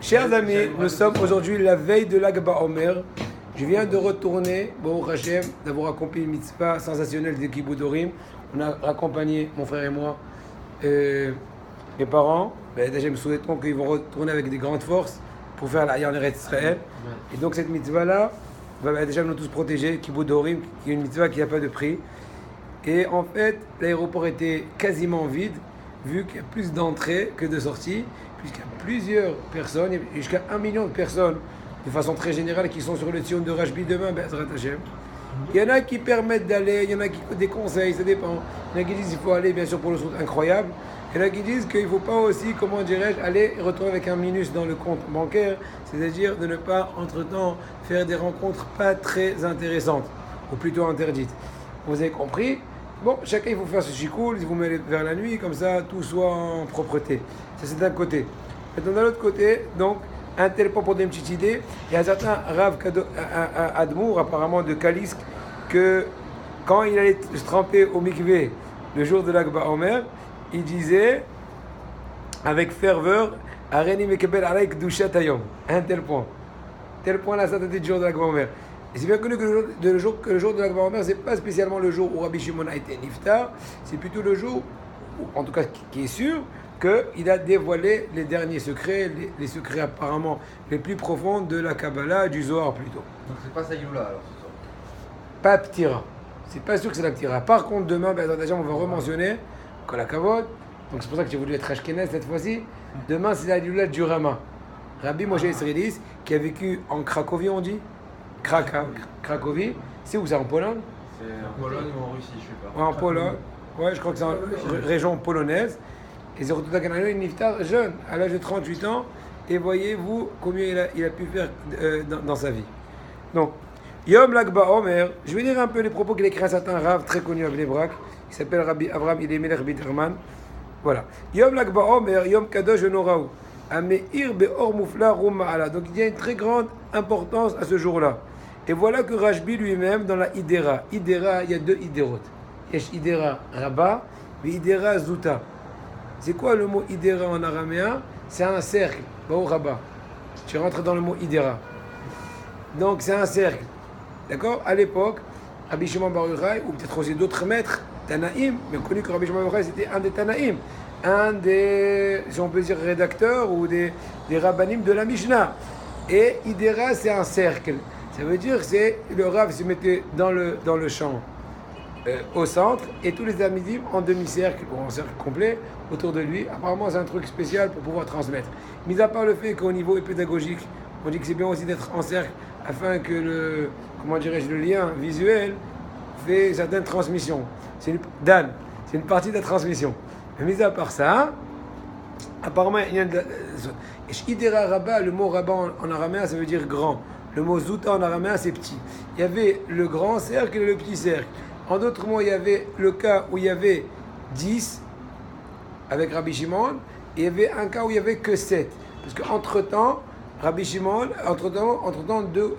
Chers amis, nous sommes aujourd'hui la veille de Lag BaOmer. Je viens de retourner, Baruch Hashem, d'avoir accompli une mitzvah sensationnelle de Kibbutz Dorim. On a accompagné, mon frère et moi, mes parents. Déjà, nous souhaitons qu'ils vont retourner avec des grandes forces pour faire l'Aïa en Eretz Israël. Et donc, cette mitzvah-là va déjà nous tous protéger, Kibbutz Dorim, qui est une mitzvah qui n'a pas de prix. Et en fait, l'aéroport était quasiment vide, vu qu'il y a plus d'entrées que de sorties, puisqu'il y a plusieurs personnes, il y a jusqu'à 1 million de personnes, de façon très générale, qui sont sur le Tzion de Rashbi demain, Be'ezrat Hashem. Il y en a qui permettent d'aller, il y en a qui déconseillent, ça dépend. Il y en a qui disent qu'il faut aller, bien sûr, pour le truc incroyable. Il y en a qui disent qu'il ne faut pas aussi, comment dirais-je, aller et retourner avec un minus dans le compte bancaire, c'est-à-dire de ne pas, entre-temps, faire des rencontres pas très intéressantes, ou plutôt interdites. Vous avez compris? Bon, chacun il faut faire ce chikoul, il vous met vers la nuit, comme ça tout soit en propreté. Ça c'est d'un côté. Maintenant d'un l'autre côté, donc, un tel point pour donner une petite idée, il y a un certain Rav Admour, apparemment de Kalisk, que quand il allait se tremper au mikvé le jour de Lag BaOmer, il disait avec ferveur Areni mekebel alay kedushat hayom. Un tel point. Tel point la sainteté du jour de Lag BaOmer. Et c'est bien connu que le jour de Lag BaOmer, ce n'est pas spécialement le jour où Rabbi Shimon a été niftar, c'est plutôt le jour, où, en tout cas qui est sûr, qu'il a dévoilé les derniers secrets, les secrets apparemment les plus profonds de la Kabbalah, du Zohar plutôt. Donc c'est pas Sayoula alors ce soir. Pas Ptira. C'est pas sûr que c'est la Ptira. Par contre, demain, déjà on va rementionner Kol HaKavod. Donc c'est pour ça que j'ai voulu être Ashkenaz cette fois-ci. Demain, c'est la Lula du Rama. Rabbi Moshe Israélis, qui a vécu en Cracovie, on dit Cracovie, c'est où ça, en Pologne? C'est en Pologne ou en Russie, je sais pas. Ouais, en Pologne, ouais, je crois que c'est en région polonaise. Et c'est surtout une niftar jeune, à l'âge de 38 ans, et voyez-vous combien il a pu faire dans sa vie. Donc, Yom Lag BaOmer, je vais lire un peu les propos qu'il a écrit un certain Rav très connu à Bnei Brak, qui s'appelle Rabbi Avraham Elimelech Bitterman. Voilà. Yom Lag BaOmer, Yom Kadosh Noraou, Ameir Beor Mufla Rum Ma'ala. Donc il y a une très grande importance à ce jour-là. Et voilà que Rashbi lui-même, dans la Idera, il y a deux Iderot. Il y a Idera Rabba et Idera Zuta. C'est quoi le mot Idera en araméen? C'est un cercle, au Rabba. Tu rentres dans le mot Idera. Donc c'est un cercle. D'accord? À l'époque, Rabbi Shimon Bar Yochai, ou peut-être aussi d'autres maîtres, Tanaïm, mais connu que Rabbi Shimon Bar Yochai, c'était un des Tanaïm. Un des, si on peut dire, rédacteurs ou des rabbanim de la Mishnah. Et Idera, c'est un cercle. Ça veut dire que c'est le Rav se mettait dans le champ au centre et tous les amidim en demi-cercle ou en cercle complet autour de lui. Apparemment, c'est un truc spécial pour pouvoir transmettre. Mis à part le fait qu'au niveau pédagogique, on dit que c'est bien aussi d'être en cercle afin que le lien visuel fait certaines transmissions. C'est une partie de la transmission. Mais mis à part ça, apparemment, il y a Idera Rabba, le mot Rabba en araméen, ça veut dire grand. Le mot Zuta en araméen, c'est petit. Il y avait le grand cercle et le petit cercle. En d'autres mots, il y avait le cas où il y avait 10 avec Rabbi Shimon, et il y avait un cas où il n'y avait que 7. Parce qu'entre-temps, Rabbi Shimon, entre-temps, deux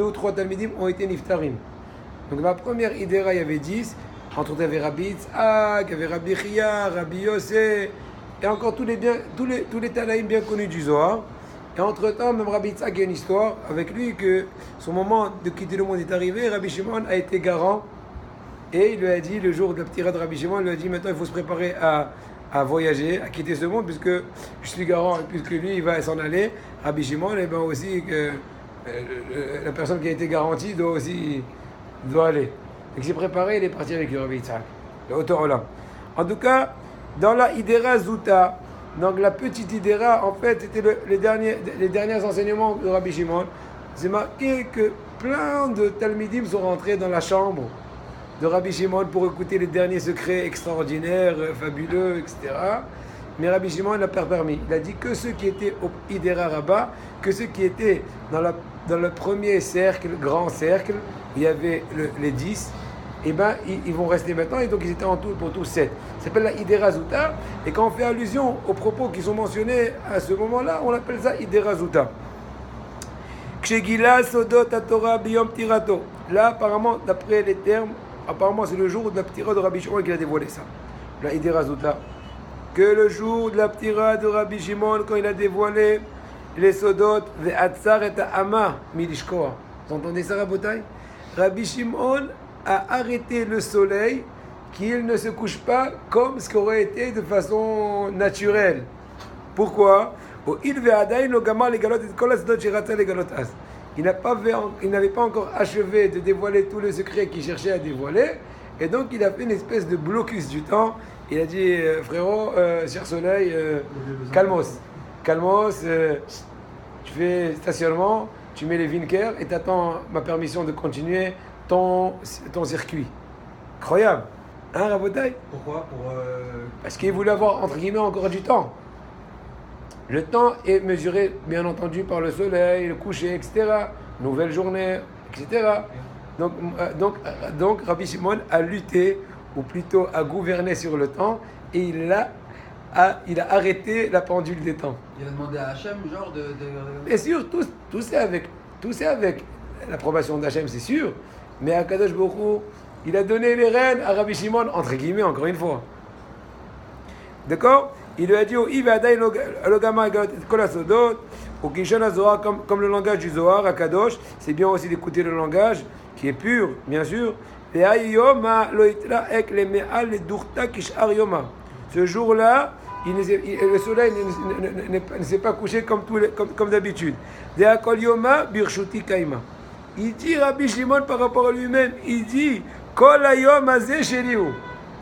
ou trois Talmidim ont été niftarim. Donc la première Idera, il y avait 10. Entre-temps, il y avait Rabbi Yitzhak, il y avait Rabbi Chia, Rabbi Yossé, et encore tous les Tanaïm bien connus du Zohar. Et entre-temps, même Rabbi Yitzhak, il y a une histoire avec lui que son moment de quitter le monde est arrivé, Rabbi Shimon a été garant. Et il lui a dit, le jour de la petite de Rabbi Shimon, il lui a dit, maintenant il faut se préparer à voyager, à quitter ce monde, puisque je suis garant, puisque lui, il va s'en aller. Rabbi Shimon, et bien aussi, que la personne qui a été garantie doit aller. Donc il s'est préparé, il est parti avec le Rabbi Yitzhak, le Otor Olam. En tout cas, dans la Idera Zuta, donc la petite Idera, en fait, c'était les derniers enseignements de Rabbi Shimon. C'est marqué que plein de Talmidim sont rentrés dans la chambre de Rabbi Shimon pour écouter les derniers secrets extraordinaires, fabuleux, etc. Mais Rabbi Shimon n'a pas permis. Il a dit que ceux qui étaient au Idera Rabba, que ceux qui étaient dans le premier cercle, grand cercle, où il y avait les 10, et ben ils vont rester maintenant, et donc ils étaient en tout pour tous 7. Ça s'appelle la Idera Zuta, et quand on fait allusion aux propos qui sont mentionnés à ce moment-là, on appelle ça Idera Zuta. Kshegila Sodot Torah Biyom Tirato. Là, apparemment, d'après les termes, apparemment c'est le jour de la ptira de Rabbi Shimon qu'il a dévoilé ça. La Idera Zuta. Que le jour de la ptira de Rabbi Shimon, quand il a dévoilé les sodot ve'atzar et ha'ama milishkoa. Vous entendez ça, Rabotai? Rabbi Shimon a arrêté le soleil qu'il ne se couche pas comme ce qu'aurait été de façon naturelle. Pourquoi? Il n'avait pas encore achevé de dévoiler tout le secret qu'il cherchait à dévoiler, et donc il a fait une espèce de blocus du temps. Il a dit, frérot, cher soleil, calmos, tu fais stationnement, tu mets les vinkers et tu attends ma permission de continuer ton circuit. Incroyable, hein, Rabotai? Pourquoi? Parce qu'il voulait avoir, entre guillemets, encore du temps. Le temps est mesuré, bien entendu, par le soleil, le coucher, etc. Nouvelle journée, etc. Donc Rabbi Shimon a lutté, ou plutôt a gouverné sur le temps, et il a arrêté la pendule des temps. Il a demandé à Hachem, genre de... Bien sûr, tout c'est avec l'approbation d'Hachem, c'est sûr. Mais Akadosh Baruch Hu, il a donné les rênes à Rabbi Shimon, entre guillemets, encore une fois. D'accord? Il lui a dit, comme le langage du Zohar, à Kadosh, c'est bien aussi d'écouter le langage qui est pur, bien sûr. Ce jour-là, le soleil ne s'est pas couché comme d'habitude. Il dit, Rabbi Shimon, par rapport à lui-même, il dit,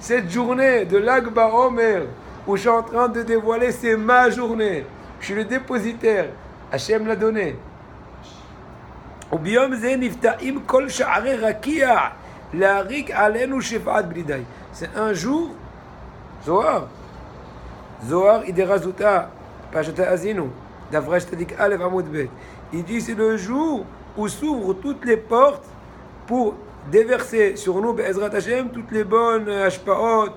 cette journée de l'Ag Baomer, où je suis en train de dévoiler, c'est ma journée. Je suis le dépositaire. Hachem l'a donné. C'est un jour, Zohar, Iderazuta, Pashata Azinu, Davrash Tadik Aleph Amud Bet. Il dit c'est le jour où s'ouvrent toutes les portes pour déverser sur nous, Be'ezrat Hashem, toutes les bonnes hashpaot.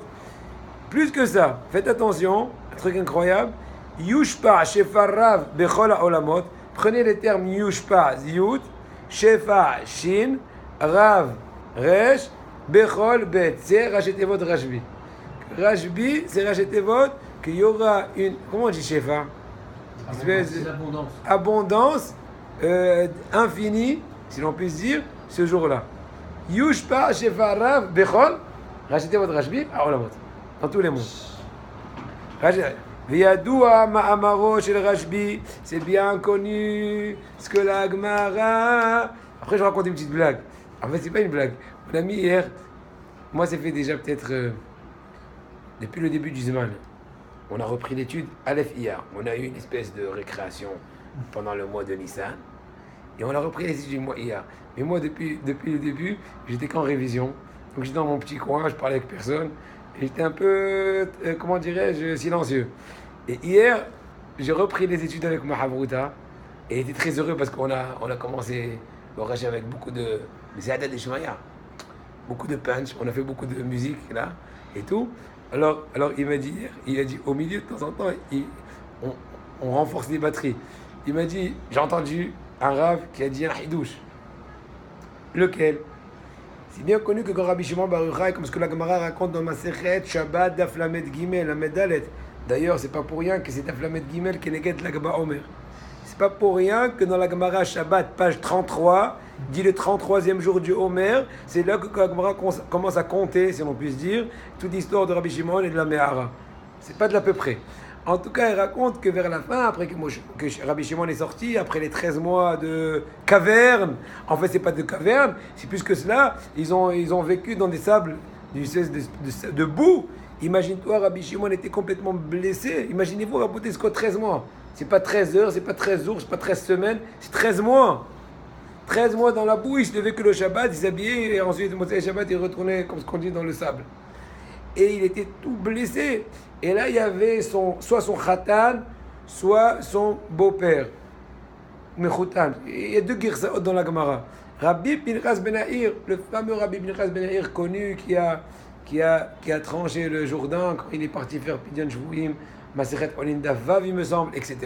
Plus que ça, faites attention, un truc incroyable. Yushpa Shefar Rav Bechol HaOlamot. Prenez les termes Yushpa, Yud, Shefa, Shin, Rav, Resh, Bechol, Bet. C'est Rachetevot Rashbi. Rashbi, c'est Rachetevot qu'il y aura une. Comment on dit Shefa? Abondance infinie, si l'on peut dire, ce jour-là. Yushpa Shefar Rav Bechol, Rachetevot Rashbi, HaOlamot. Dans tous les mots. Viyadoua ma'amaro shel Rashbi, c'est bien connu ce que la Gemara. Après, je raconte une petite blague. En fait, c'est pas une blague. Mon ami hier, moi, ça fait déjà peut-être depuis le début du Zman. On a repris l'étude Aleph Iyar. On a eu une espèce de récréation pendant le mois de Nissan. Et on a repris les études du mois Iyar. Mais moi, depuis le début, j'étais qu'en révision. Donc, j'étais dans mon petit coin, je parlais avec personne. Et j'étais un peu, comment dirais-je, silencieux. Et hier, j'ai repris les études avec Mahavruta. Et j'étais très heureux parce qu'on a commencé le Rashi avec beaucoup de Zéada de Shmaya. Beaucoup de punch, on a fait beaucoup de musique là et tout. Alors il m'a dit hier, il a dit au milieu de temps en temps, on renforce les batteries. Il m'a dit, j'ai entendu un Rav qui a dit un Hidouche. Lequel? C'est bien connu que quand Rabbi Shimon Bar Yochai, comme ce que la Gemara raconte dans Masechet Shabbat Daf Lamed Gimel, la Medalet. D'ailleurs, c'est pas pour rien que c'est Daf Lamed Gimel qui néguette la Gaba Omer. C'est pas pour rien que dans la Gemara Shabbat, page 33, dit le 33e jour du Omer, c'est là que la Gemara commence à compter, si l'on puisse dire, toute l'histoire de Rabbi Shimon et de la Mehara. C'est pas de l'à peu près. En tout cas, il raconte que vers la fin, après que Rabbi Shimon est sorti, après les 13 mois de caverne, en fait, c'est pas de caverne, c'est plus que cela, ils ont vécu dans des sables, de boue. Imagine-toi, Rabbi Shimon était complètement blessé. Imaginez-vous, raconter ce qu'au 13 mois. C'est pas 13 heures, c'est pas 13 jours, c'est pas 13 semaines, c'est 13 mois. 13 mois dans la boue, il se levait que le Shabbat, il s'habillait, et ensuite, le Shabbat, il retournait, comme ce qu'on dit, dans le sable. Et il était tout blessé. Et là, il y avait soit son khatan, soit son beau-père. Mechoutan. Il y a deux girsaot dans la Gemara. Rabbi Pinchas Ben Yair, le fameux Rabbi Pinchas Ben Yair connu qui a tranché le Jourdain quand il est parti faire Pidyon Shvuim, Masechet Olinda Vav, il me semble, etc.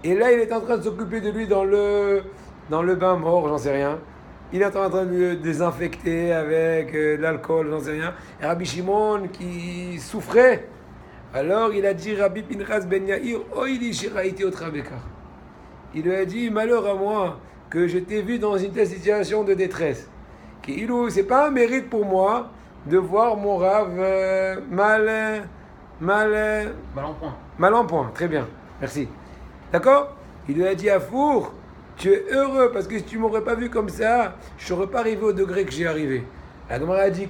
Et là, il est en train de s'occuper de lui dans le bain mort, j'en sais rien. Il est en train de le désinfecter avec l'alcool, j'en sais rien. Et Rabbi Shimon qui souffrait. Alors il a dit Rabbi Pinchas Ben Yair, Oili Shiraïti Otra Bekar. il lui a dit, malheur à moi, que je t'ai vu dans une telle situation de détresse. C'est pas un mérite pour moi de voir mon Rav mal en point. Très bien, merci. D'accord? Il lui a dit à Four, tu es heureux parce que si tu m'aurais pas vu comme ça, je serais pas arrivé au degré que j'ai arrivé. La Gemara a dit,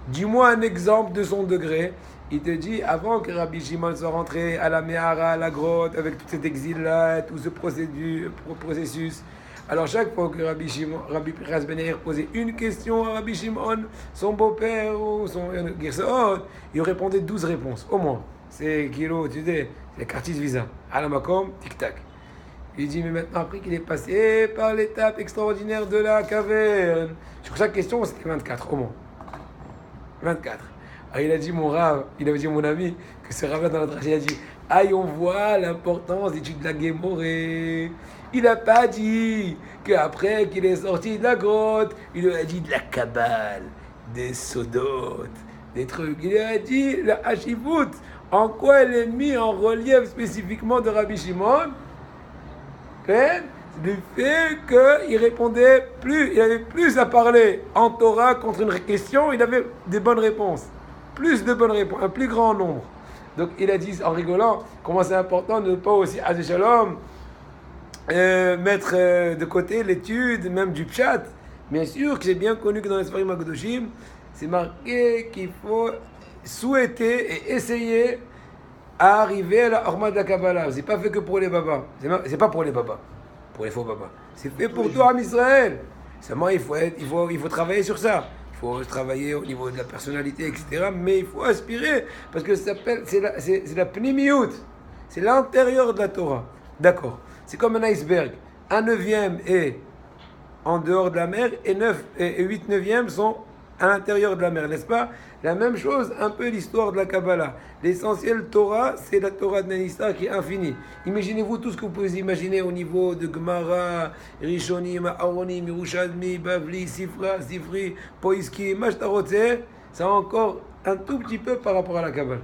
dis-moi un exemple de son degré. Il te dit, avant que Rabbi Shimon soit rentré à la Mehara, à la grotte, avec tout cet exil-là, tout ce processus, alors chaque fois que Rabbi Pinchas Ben Yair posait une question à Rabbi Shimon, son beau-père ou son Girsaot, il répondait 12 réponses, au moins. C'est kilo, tu sais, c'est Kartis Visa. À la Makom, tic-tac. Il dit, mais maintenant, après qu'il est passé par l'étape extraordinaire de la caverne, sur chaque question, c'était 24, au moins. 24. Alors il a dit mon Rav, il avait dit mon ami, que ce Rav dans la drachée, il a dit, aïe, on voit l'importance d'études de la Guémorée. Il n'a pas dit qu'après qu'il est sorti de la grotte, il lui a dit de la Kabbale, des sodotes, des trucs. Il lui a dit la Hashivut, en quoi elle est mise en relief spécifiquement de Rabbi Shimon. Du fait qu'il répondait plus, il avait plus à parler en Torah contre une question, il avait des bonnes réponses. Plus de bonnes réponses, un plus grand nombre. Donc il a dit en rigolant comment c'est important de ne pas aussi, à Shalom, mettre de côté l'étude, même du pshat. Bien sûr que c'est bien connu que dans les Sfarim HaKadoshim, c'est marqué qu'il faut souhaiter et essayer à arriver à la Horma de la Kabbalah. C'est pas fait que pour les babas. C'est pas pour les babas, pour les faux babas. C'est fait pour toi, Am Israël. Seulement, il faut travailler sur ça. Il faut travailler au niveau de la personnalité, etc. Mais il faut aspirer, parce que c'est la pnimiyut. C'est l'intérieur de la Torah. D'accord. C'est comme un iceberg. 1/9 est en dehors de la mer et 8/9 sont à l'intérieur de la mer, n'est-ce pas? La même chose, un peu l'histoire de la Kabbalah. L'essentiel Torah, c'est la Torah de Nanistar qui est infinie. Imaginez-vous tout ce que vous pouvez imaginer au niveau de Gemara, Rishonim, Aronim, Yerushalmi, Bavli, Sifra, Sifri, Poiski, Mashtarotze, ça a encore un tout petit peu par rapport à la Kabbalah.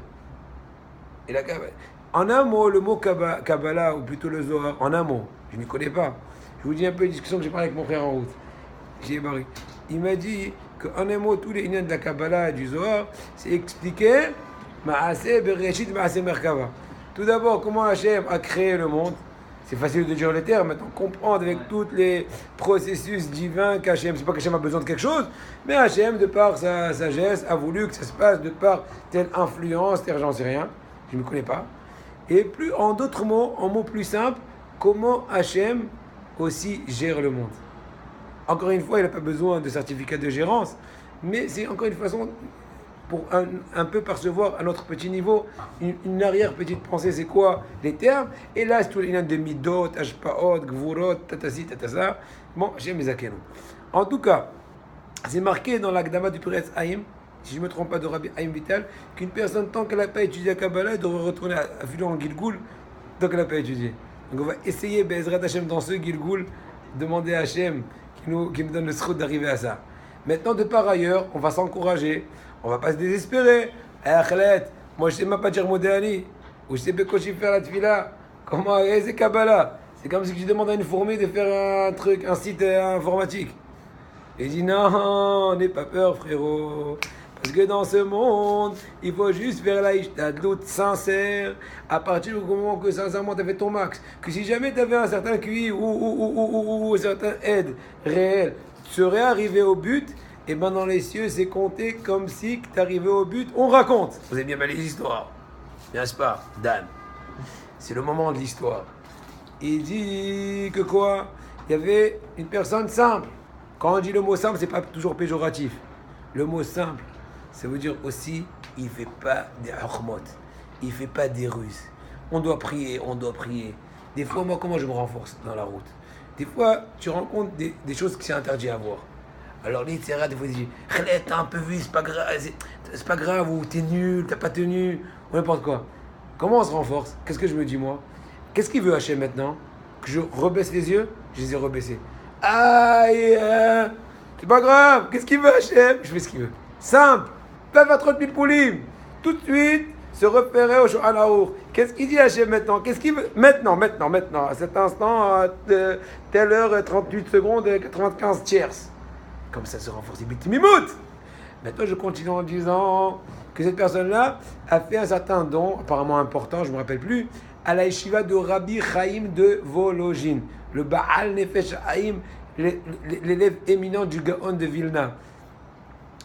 Et la Kabbalah. En un mot, le mot Kabbalah, ou plutôt le Zohar, en un mot, je ne connais pas. Je vous dis un peu une discussion que j'ai parlé avec mon frère en route. J'ai barré. Il m'a dit qu'en un mot, tous les inyan de la Kabbalah et du Zohar, c'est expliquer Ma'aseh Bereshit Ma'aseh Merkava. Tout d'abord, comment Hachem a créé le monde. C'est facile de dire les termes, maintenant comprendre avec tous les processus divins qu'Hachem, c'est pas qu'Hachem a besoin de quelque chose, mais Hachem, de par sa sagesse, a voulu que ça se passe de par telle influence, j'en sais rien, je ne me connais pas. Et plus, en d'autres mots, en mots plus simples, comment Hachem aussi gère le monde. Encore une fois, il n'a pas besoin de certificat de gérance, mais c'est encore une façon pour un peu percevoir à notre petit niveau une arrière-petite pensée, c'est quoi les termes. Et là, c'est tout les de midot, ashpaot, gvurot, tatasi, tatasa. Bon, Hachem Ezakenu. En tout cas, c'est marqué dans l'Agdama du Piretz Haïm, si je ne me trompe pas, de Rabbi Haïm Vital, qu'une personne, tant qu'elle n'a pas étudié la Kabbalah, elle devrait retourner à filer en Gilgoul, tant qu'elle n'a pas étudié. Donc on va essayer, Bezrat Hachem, dans ce Gilgoul, demander à Hachem qui nous donne le srout d'arriver à ça. Maintenant, de par ailleurs, on va s'encourager, on ne va pas se désespérer. Achlet, moi je ne sais même pas dire Modéani, ou je sais pas faire la tfila. Comment, c'est Kabbalah. C'est comme si je demande à une fourmi de faire un site informatique. Il dit non, n'aie pas peur, frérot. Parce que dans ce monde, il faut juste faire la ishtadlout sincère, à partir du moment que sincèrement tu as fait ton max. Que si jamais tu avais un certain QI ou un certain aide réel, tu serais arrivé au but, et ben dans les cieux, c'est compté comme si tu arrivé au but. On raconte. Vous avez bien mal les histoires, n'est-ce pas, Dan? C'est le moment de l'histoire. Il dit que quoi? Il y avait une personne simple. Quand on dit le mot simple, c'est pas toujours péjoratif. Le mot simple, ça veut dire aussi, il ne fait pas des hurmot, il ne fait pas des ruses. On doit prier. Des fois, moi, comment je me renforce dans la route? Des fois, tu rencontres des choses qui sont interdites à voir. Alors, l'Itzera, des fois, il dit, t'as un peu vu, c'est pas grave, ou t'es nul, t'as pas tenu, ou n'importe quoi. Comment on se renforce? Qu'est-ce que je me dis, moi? Qu'est-ce qu'il veut Hachem maintenant? Que je rebaisse les yeux? Je les ai rebaissés. Aïe, c'est pas grave, qu'est-ce qu'il veut Hachem? Je fais ce qu'il veut. Simple. Pas 30 000 poulim. Tout de suite, se référer au Shulchan Aruch. Qu'est-ce qu'il dit Hachem maintenant? Qu'est-ce qu'il veut maintenant, à cet instant, à telle heure, 38 secondes et 95 tiers. Comme ça se renforce Bitimimut. Maintenant, je continue en disant que cette personne-là a fait un certain don, apparemment important, je ne me rappelle plus, à la yeshiva de Rabbi Chaim de Volojin, le Baal Nefesh Chaim, l'élève éminent du Gaon de Vilna.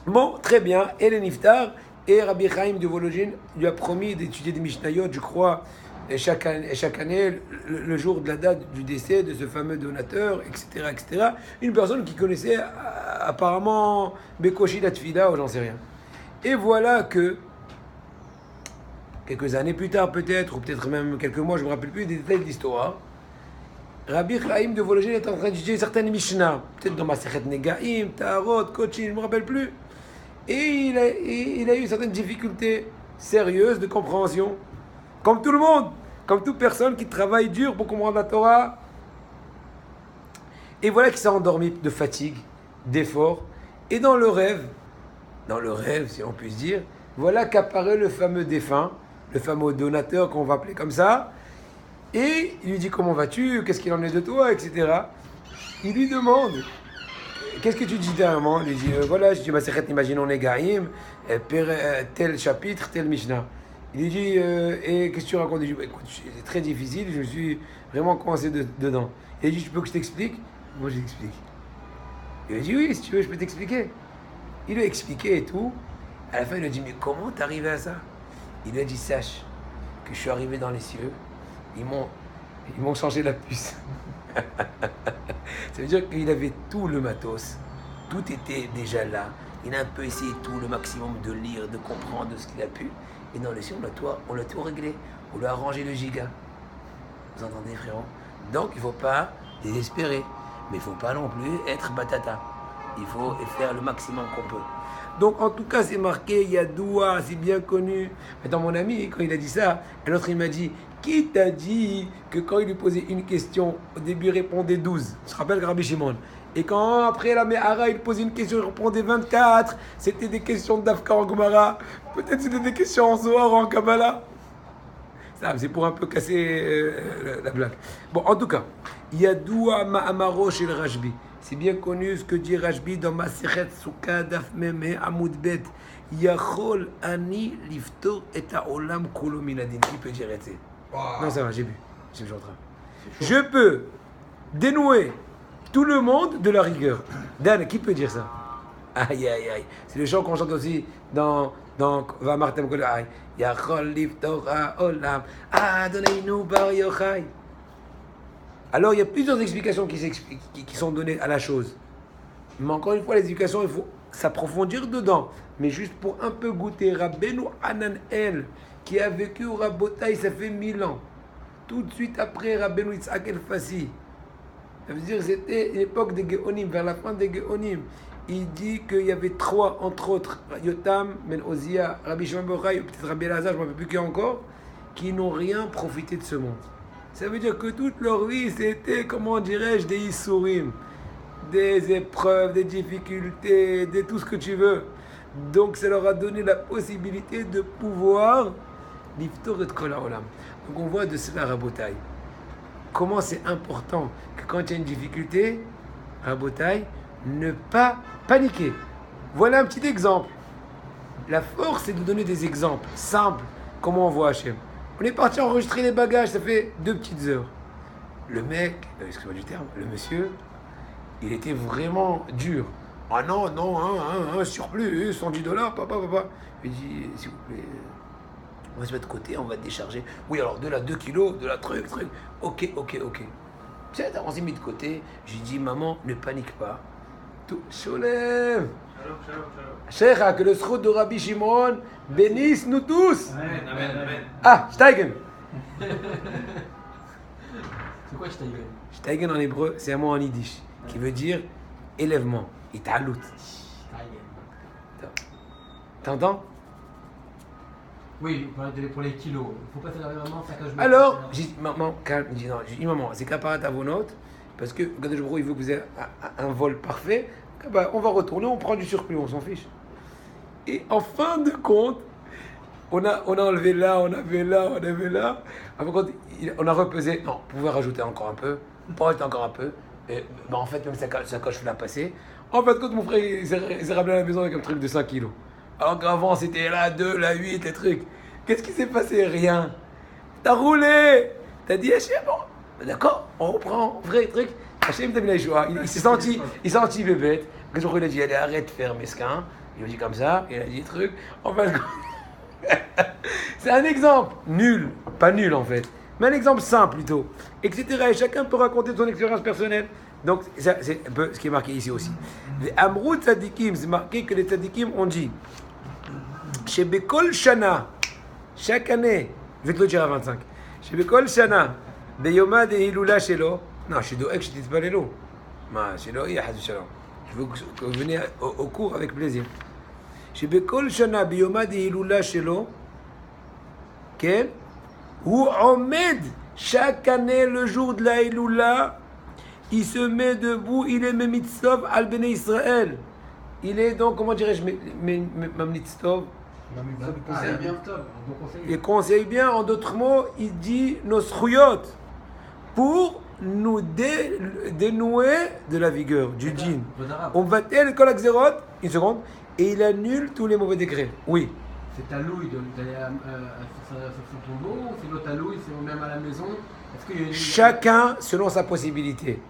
Bon, très bien, et le Niftar, et Rabbi Chaim de Volojin lui a promis d'étudier des Mishnayot, je crois, chaque année, le jour de la date du décès de ce fameux donateur, etc., etc. Une personne qui connaissait apparemment Bekoshi la Tfila, ou j'en sais rien. Et voilà que, quelques années plus tard peut-être, ou peut-être même quelques mois, je ne me rappelle plus des détails de l'histoire, Rabbi Chaim de Volojin est en train d'étudier certaines Mishnah, peut-être dans Masechet Negaim, Taharot, Kochin, je ne me rappelle plus. Et il a eu certaines difficultés sérieuses de compréhension. Comme tout le monde, comme toute personne qui travaille dur pour comprendre la Torah. Et voilà qu'il s'est endormi de fatigue, d'effort. Et dans le rêve, si on peut se dire, voilà qu'apparaît le fameux défunt, le fameux donateur qu'on va appeler comme ça. Et il lui dit comment vas-tu, qu'est-ce qu'il en est de toi, etc. Il lui demande, qu'est-ce que tu dis dernièrement? Il lui dit, voilà, je dis, Masechet Imaginons Negaim, tel chapitre, tel Mishnah. Il lui dit, et qu'est-ce que tu racontes? Il dit, écoute, c'est très difficile, je me suis vraiment coincé dedans. Il dit, tu peux que je t'explique? Moi, je l'explique. Il lui dit, oui, si tu veux, je peux t'expliquer. Il lui a expliqué et tout. À la fin, il lui a dit, mais comment t'es arrivé à ça? Il lui a dit, sache que je suis arrivé dans les cieux, ils m'ont changé la puce. Ça veut dire qu'il avait tout le matos, tout était déjà là. Il a un peu essayé tout, le maximum de lire, de comprendre ce qu'il a pu. Et dans les cieux, on l'a tout réglé. On lui a arrangé le giga. Vous entendez, frérot? Donc, il ne faut pas désespérer. Mais il ne faut pas non plus être batata. Il faut faire le maximum qu'on peut. Donc, en tout cas, c'est marqué, il y a Doua, c'est bien connu. Maintenant, mon ami, quand il a dit ça, un autre, il m'a dit, qui t'a dit que quand il lui posait une question, au début, il répondait 12? Je rappelle Rabbi Shimon. Et quand, après la Mehara, il posait une question, il répondait 24. C'était des questions d'Afka en Gemara. Peut-être c'était des questions en Zohar ou en Kabbalah. Ça, c'est pour un peu casser la blague. Bon, en tout cas, il y a Doua Ma'amaro chez le Rajbi. C'est bien connu ce que dit Rajbi dans Masechet Souka Daf Meme Amoud Bet. Yachol ani liftor et ha'olam kulo minadin. Qui peut dire ça? Non, ça va, j'ai vu. Je suis en train. Je peux dénouer tout le monde de la rigueur. Dan, qui peut dire ça? Aïe, aïe, aïe. C'est le chant qu'on chante aussi dans Va Martem Kol Aïe. Yachol liftor ha'olam Adoneinu bar yochai. Alors, il y a plusieurs explications qui sont données à la chose. Mais encore une fois, les explications, il faut s'approfondir dedans. Mais juste pour un peu goûter, Rabbeinu Hanan El, qui a vécu au Rabotai, ça fait 1000 ans. Tout de suite après Rabbeinu Yitzhak El Fassi. Ça veut dire que c'était l'époque des Geonim, vers la fin des Geonim. Il dit qu'il y avait 3, entre autres, Yotam, Ben Ozia, Rabbi Shimon Bar Yochai, peut-être Rabbi Elazar, je ne me rappelle plus qui encore, qui n'ont rien profité de ce monde. Ça veut dire que toute leur vie, c'était, comment dirais-je, des Issourim, des épreuves, des difficultés, de tout ce que tu veux. Donc, ça leur a donné la possibilité de pouvoir liftor et kol ha'olam. Donc, on voit de cela, Rabotai. Comment c'est important que quand il y a une difficulté, Rabotai, ne pas paniquer. Voilà un petit exemple. La force, c'est de donner des exemples simples, comment on voit Hachem. On est parti enregistrer les bagages, ça fait 2 petites heures. Le mec, excusez-moi du terme, le monsieur, il était vraiment dur. Ah non, un surplus, $110, papa. Il dit, s'il vous plaît, on va se mettre de côté, on va décharger. Oui, alors de la 2 kilos, de la truc. Ok. On s'est mis de côté. J'ai dit, maman, ne panique pas. Tout, Sholem. Shalom. Cheikha, que le sroud de Rabbi Shimon bénisse nous tous. Amen. Ah, Steigen. C'est quoi Steigen? Steigen en hébreu, c'est un mot en yiddish qui veut dire élèvement. Italout. T'entends? Oui, pour les kilos. Il ne faut pas faire la maman, ça que je me... Alors, j'ai dit, maman, calme. Il dit non, j'ai dit, maman, c'est qu'à à vos notes, parce que Kadosh Baruch Hu, il veut que vous ayez un vol parfait. On va retourner, on prend du surplus, on s'en fiche. Et en fin de compte, on a enlevé là, on avait là, on avait là. Après, quand on a repesé, non, on pouvait rajouter encore un peu, pas rajouter encore un peu. Et, en fait, même sa coche, je l'ai passé. En fait, quand mon frère il s'est ramené à la maison avec un truc de 5 kilos. Alors qu'avant, c'était là 2, là 8, les trucs. Qu'est-ce qui s'est passé? Rien. T'as roulé. T'as dit, Hachem, bon, d'accord, on reprend, vrai truc. Hachem t'a mis la joie. Il s'est senti bébête. Le jour où il a dit, allez, arrête de faire mesquin. Il a dit comme ça, il a dit truc. En fait, c'est un exemple nul, pas nul en fait, mais un exemple simple plutôt, etc. Et chacun peut raconter son expérience personnelle. Donc, ça, c'est un peu ce qui est marqué ici aussi. Les Amrout Tzadikim, c'est marqué que les Tzadikim ont dit chez Bekol Shana, chaque année, je vais te le dire à 25, chez Bekol Shana, Beyoma de Hilula Shelo, non, chez Doek, je ne dis pas les lots, chez Doek, je veux que vous veniez au cours avec plaisir. שבכל שנה ביום ההילולה שלו, כן? הוא עומד chaque année le jour de la Hilula, il se met debout, il est memitztov al Bnei Israël. Il est donc, comment dirais-je, memitztov? Il conseille bien, en d'autres mots, il dit nos zchuyot pour nous dénouer de la vigueur, du djinn. On va tel kol hakzerot, une seconde, et il annule tous les mauvais décrets. Oui. C'est talouille d'aller sur ton dos, c'est l'autre talouille, c'est même à la maison. Est-ce qu'il y a chacun selon sa possibilité.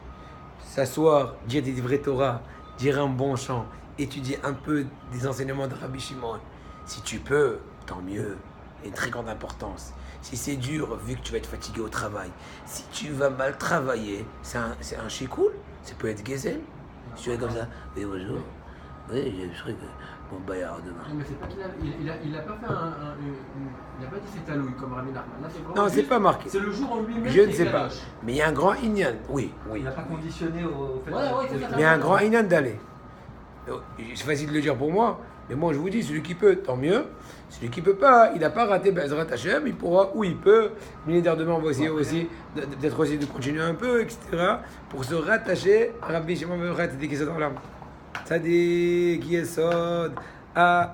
S'asseoir, dire des vrais Torah, dire un bon chant, étudier un peu des enseignements de Rabbi Shimon. Si tu peux, tant mieux. Il y a une très grande importance. Si c'est dur, vu que tu vas être fatigué au travail, si tu vas mal travailler, c'est un chikoul. Ça peut être gezel. Si tu es comme ça, oui, bonjour. Oui, j'ai le truc. Bon, Bayard demain. Mais c'est pas qu'il a pas fait il n'a pas dit c'est talouille comme Rabbi Nachman. Là, c'est non, c'est pas marqué. C'est le jour en lui-même. Je ne sais pas. Mais il y a un grand inyan. Oui. Il n'a pas conditionné au fait de. Mais il y a un grand inyan d'aller. C'est facile de le dire pour moi. Mais moi, je vous dis, celui qui peut, tant mieux. Celui qui peut pas, il n'a pas raté Bezrat Hashem, il pourra, où il peut. Millénaire demain, on va essayer aussi, peut-être aussi de continuer un peu, etc. Pour se rattacher à Rabbi Shimon Ben Yochai, Tzadik Yesod Olam. Tzadik Yesod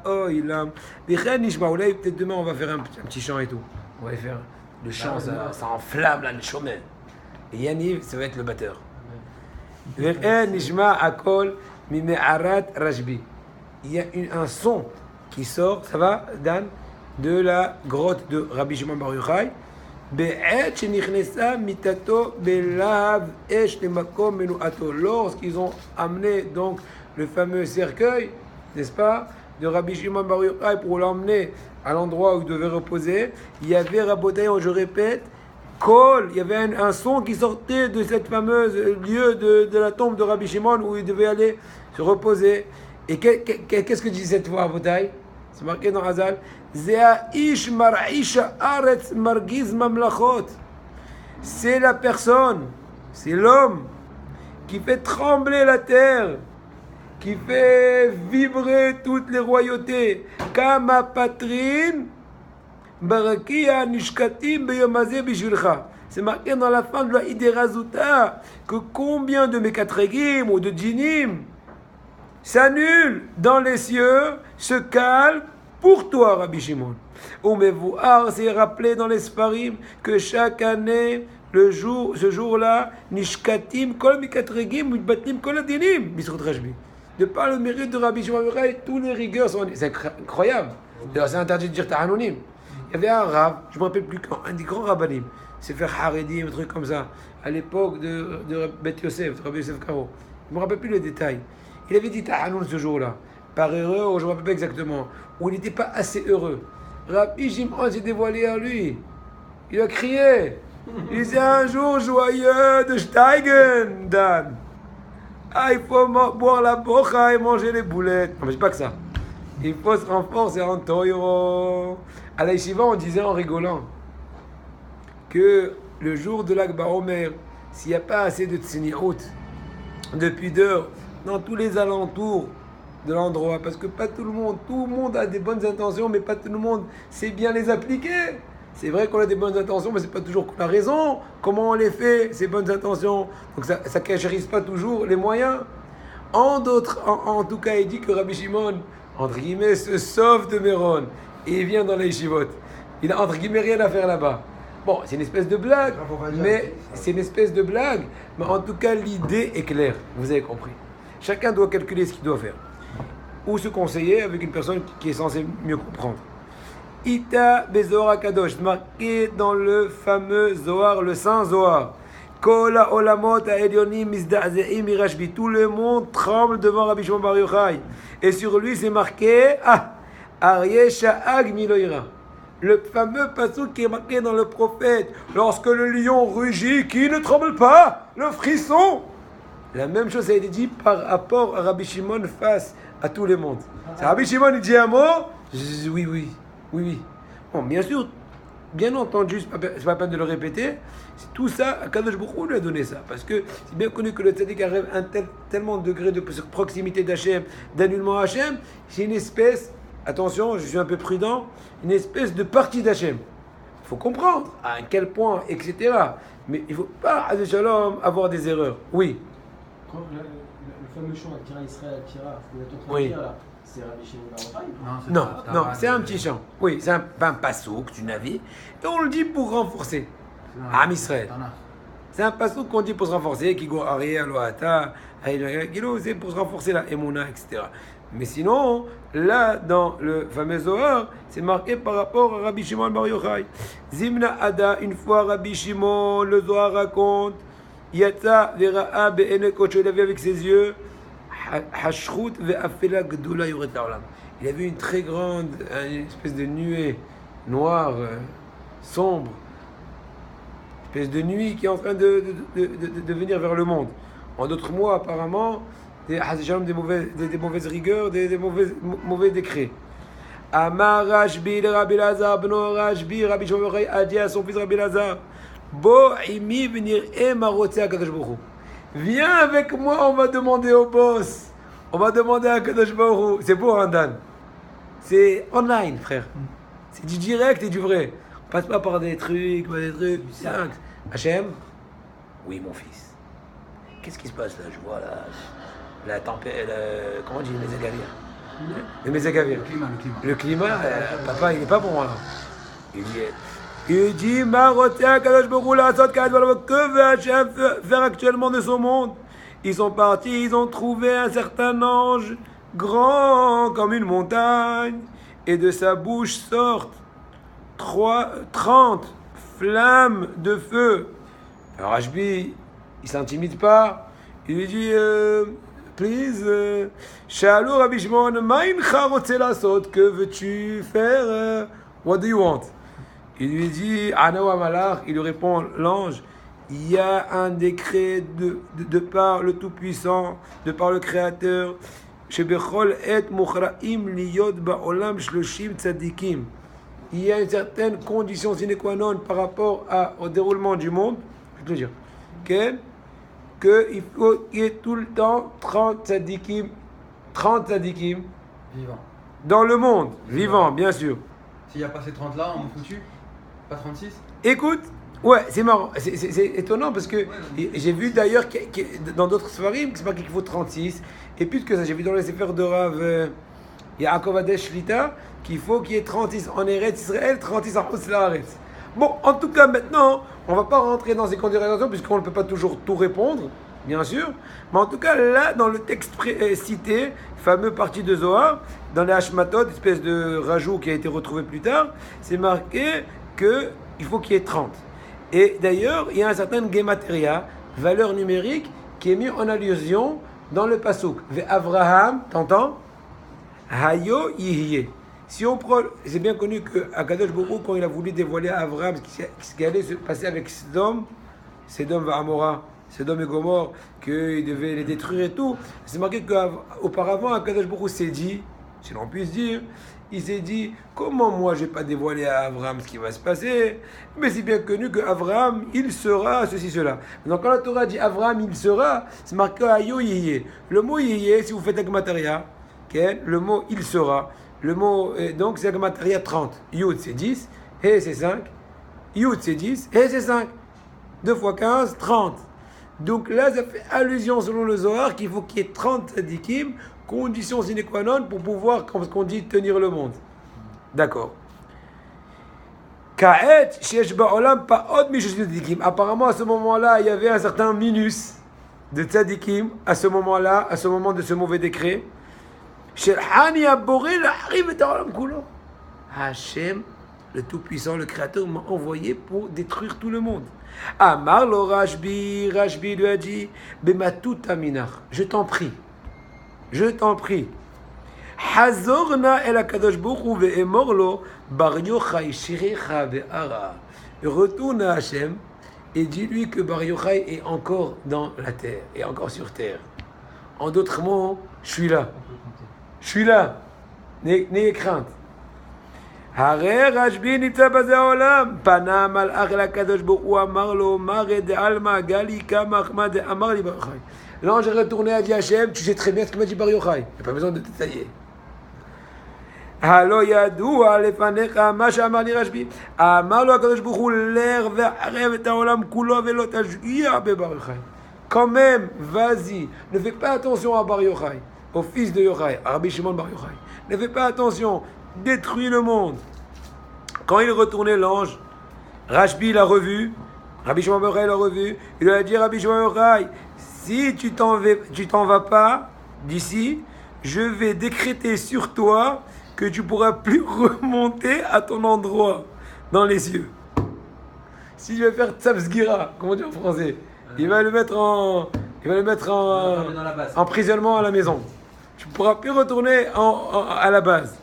Olam. Bichen Nishma, peut-être demain, on va faire un petit chant et tout. On va faire le chant, ça enflamme là, le chemin. Et Yaniv, ça va être le batteur. Bichen Nishma Akol Mime'arat Rashbi. Il y a un son qui sort, ça va, Dan, de la grotte de Rabbi Shimon Bar Yochai. Be'et shenichnesa mitato belav esh lemakom menuato. Lorsqu'ils ont amené donc le fameux cercueil, n'est-ce pas, de Rabbi Shimon Bar Yochai pour l'emmener à l'endroit où il devait reposer, il y avait, Rabotai, je répète, kol, il y avait un son qui sortait de cette fameuse lieu de la tombe de Rabbi Shimon où il devait aller se reposer. Et qu'est-ce que dit cette voix, Rabotai? C'est marqué dans Hazal. Ze'aish mar'isha aretz margiz mamlachot. C'est la personne, c'est l'homme qui fait trembler la terre, qui fait vibrer toutes les royautés. Kama patrin barakia nishkatim beyomazé bishvilcha. C'est marqué dans la fin de la Iderazuta que combien de Mekatregim ou de Djinim s'annule dans les cieux, se calme pour toi, Rabbi Shimon. C'est rappelé dans les Sfarim que chaque année, ce jour-là, Nishkatim, Kol Mikatregim, Mitbatim, Kol Adinim, Bisrut Rashbi. De par le mérite de Rabbi Shimon, tous les rigueurs sont. C'est incroyable. D'ailleurs, c'est interdit de dire Tahanonim. Il y avait un rab, je ne me rappelle plus quand, un des grands rabbanim, c'est faire Haredim, un truc comme ça, à l'époque de Bet Yosef, de Rabbi Yosef Karo. Je ne me rappelle plus le détail. Il avait dit Tahanoun ce jour-là, par erreur, ou je ne me rappelle pas exactement, où il n'était pas assez heureux. Rabbi Shimon s'est dévoilé à lui. Il a crié. Il disait un jour joyeux de Steigen, Dan. Ah, il faut boire la bocha et manger les boulettes. Non, mais c'est pas que ça. Il faut se renforcer en toiro. À la yeshiva, on disait en rigolant que le jour de l'Akba Omer, s'il n'y a pas assez de tsniout, de pudeur, dans tous les alentours de l'endroit, parce que pas tout le monde a des bonnes intentions, mais pas tout le monde sait bien les appliquer. C'est vrai qu'on a des bonnes intentions, mais c'est pas toujours qu'on a raison. Comment on les fait, ces bonnes intentions? Donc ça ne cachérise pas toujours les moyens. En tout cas, il dit que Rabbi Shimon, entre guillemets, se sauve de Méron. et il vient dans la yeshivot. Il a entre guillemets rien à faire là-bas. Bon, c'est une espèce de blague, mais c'est une espèce de blague. Mais en tout cas, l'idée est claire. Vous avez compris. Chacun doit calculer ce qu'il doit faire. Ou se conseiller avec une personne qui est censée mieux comprendre. Ita Bezohar Kadosh, marqué dans le fameux Zohar, le Saint Zohar. Kola Olamot Ha'elyonim Mizda'zeim Mirashbi. Tout le monde tremble devant Rabbi Shimon Bar Yochai. Et sur lui, c'est marqué Aryeh Sha'ag Miloïra. Le fameux passouk qui est marqué dans le prophète. Lorsque le lion rugit, qui ne tremble pas? Le frisson. La même chose a été dit par rapport à Rabbi Shimon face à tout le monde. C'est Rabbi Shimon, il dit un mot. Oui. Bon, bien sûr, bien entendu, c'est pas la peine de le répéter. C'est tout ça, Kadosh Baruch Hu lui a donné ça. Parce que c'est bien connu que le tzaddik arrive à un tellement de degré de proximité d'Hachem, d'annulement à Hachem, c'est une espèce, attention, je suis un peu prudent, une espèce de partie d'Hachem. Il faut comprendre à quel point, etc. Mais il ne faut pas, à Shalom, avoir des erreurs. Oui. Quand le fameux chant Akira Israël, Akira, vous êtes en train Oui. de dire là, c'est Rabbi Shimon Bar Yochai? Non, c'est un petit chant. Oui, c'est un passouk, tu navis. Et on le dit pour renforcer. Am Israël. C'est un passouk qu'on dit pour se renforcer, qui go Ariel, Loata, c'est pour se renforcer la Emouna, etc. Mais sinon, là, dans le fameux Zohar, c'est marqué par rapport à Rabbi Shimon Bar Yochai. Zimna Ada, une fois Rabbi Shimon, le Zohar raconte, Yatsa Vera'a Be'enekot, il a vu avec ses yeux, Hashrut Ve'afela Gdoula Yoret Laolam. Il a vu une très grande, une espèce de nuée noire, sombre, une espèce de nuit qui est en train de venir vers le monde. En d'autres mots, apparemment, des mauvaises rigueurs, des mauvais décrets. Amar Rashbi, le Rabbi Lazar, Beno Rashbi, Rabbi Shimon Bar Yochai a dit à son fils Rabbi Lazar, Bo imi venir emaroté à Kadosh Baruch Hu. Viens avec moi, on va demander au boss. On va demander à Kadosh Baruch Hu. C'est beau, hein, Dan? C'est online, frère. C'est du direct et du vrai. On passe pas par des trucs. Hachem? Oui, mon fils. Qu'est-ce qui se passe là? Je vois la tempête. Comment on dit? Les Mésagavir. Le Mésagavir. Le climat, papa, il n'est pas bon. Il dit, Marotia, Kadosh Baruch Hu, la Sot, que veut Hachem faire actuellement de son monde? Ils sont partis, ils ont trouvé un certain ange, grand comme une montagne, et de sa bouche sortent 30 flammes de feu. Alors Rashbi, il s'intimide pas, il lui dit, please, Shalom Rabbi Shimon, Ma'incha rotze lasot, que veux-tu faire? What do you want? Il lui dit, Anawa Malach, il lui répond, l'ange, il y a un décret de par le Tout-Puissant, de par le Créateur, Shebechol et Muchraim liyot ba'olam shloshim tzadikim. Il y a une certaine condition sine qua non par rapport au déroulement du monde, je vais te le dire, qu'il faut qu'il y ait tout le temps 30 tzadikim Vivant. dans le monde, vivant, bien sûr. S'il n'y a pas ces 30 là, on est foutu? Pas 36? Écoute, ouais, c'est marrant, c'est étonnant parce que j'ai vu d'ailleurs dans d'autres svarim c'est marqué qu'il faut 36, et plus que ça, j'ai vu dans les Sefer de Rav Yaakov Adesh Shlita qu'il faut qu'il y ait 36 en Eretz Israël, 36 en Chutz La'aretz. Bon, en tout cas, maintenant, on ne va pas rentrer dans ces considérations puisqu'on ne peut pas toujours tout répondre, bien sûr, mais en tout cas, là, dans le texte cité, fameux partie de Zohar, dans les Hashmatot, espèce de rajout qui a été retrouvé plus tard, c'est marqué qu'il faut qu'il y ait 30. Et d'ailleurs, il y a un certain Gematria, valeur numérique, qui est mis en allusion dans le Pasuk. Ve Avraham, t'entends? Hayo Yihye. Si on prend, c'est bien connu que Akadosh Baruch Hu, quand il a voulu dévoiler à Avraham ce qui allait se passer avec Sodome va Amora, Sodome et Gomorre, qu'il devait les détruire et tout, c'est marqué qu'auparavant, Akadosh Baruch Hu s'est dit, si l'on puisse dire, il s'est dit, comment moi je ne vais pas dévoiler à Avraham ce qui va se passer? Mais c'est bien connu que Avraham, il sera ceci, cela. Donc quand la Torah dit Avraham, il sera, c'est marqué Ayo Yeye. Le mot Yeye, si vous faites Agmataria, le mot il sera, le mot, donc c'est Agmataria 30. Yud c'est 10, He c'est 5, Yud c'est 10, He c'est 5. 2 fois 15, 30. Donc là, ça fait allusion selon le Zohar qu'il faut qu'il y ait 30 tzadikim, condition sine qua non pour pouvoir, comme ce qu'on dit, tenir le monde. D'accord. Ka'et, sheyesh ba'olam pa'od mishus tzadikim. Apparemment, à ce moment-là, il y avait un certain minus de tzadikim, à ce moment-là, à ce moment de ce mauvais décret. Shelhani aboré l'arrive et ta'olam kulo. Hachem, le Tout-Puissant, le Créateur, m'a envoyé pour détruire tout le monde. Amar lo Rashbi lui a dit, Bematout aminach, je t'en prie. Hazorna el akadosh boru ve'emorlo bar yochai shirecha ve'ara. Retourne à Hachem et dis-lui que Bar Yochai est encore dans la terre, est encore sur terre. En d'autres mots, je suis là. N'ayez crainte. הרי רשב"י נמצא בזה העולם, פנה מלאך אל הקדוש ברוך הוא, אמר לו, מרא דעלמא גלי כמה חמא דאמר לי בר יוחאי. L'ange est retourné à dit Hachem, tu sais très bien ce que m'a dit Bar Yochai. Il n'y a pas besoin de détailler. הלא ידוע לפניך מה שאמר לי רשב"י. אמר לו הקדוש ברוך הוא, לך וערב את העולם כולו ולא תשגיח בבר יוחאי. Quand même, vas-y, ne fais pas attention à Bar Yochai, au fils de Yochai, à Rabbi Shimon Bar Yochai. Ne fais pas attention. Détruit le monde. Quand il retournait l'ange, Rashbi l'a revu, Rabbi Shimon Bar Yochai l'a revu, il lui a dit Rabbi Shimon Bar Yochai, si tu t'en vas pas d'ici, je vais décréter sur toi que tu pourras plus remonter à ton endroit dans les cieux. Si je vais faire tzavsgira, comment on dit en français, il va le mettre en emprisonnement à la maison. Tu ne pourras plus retourner à la base.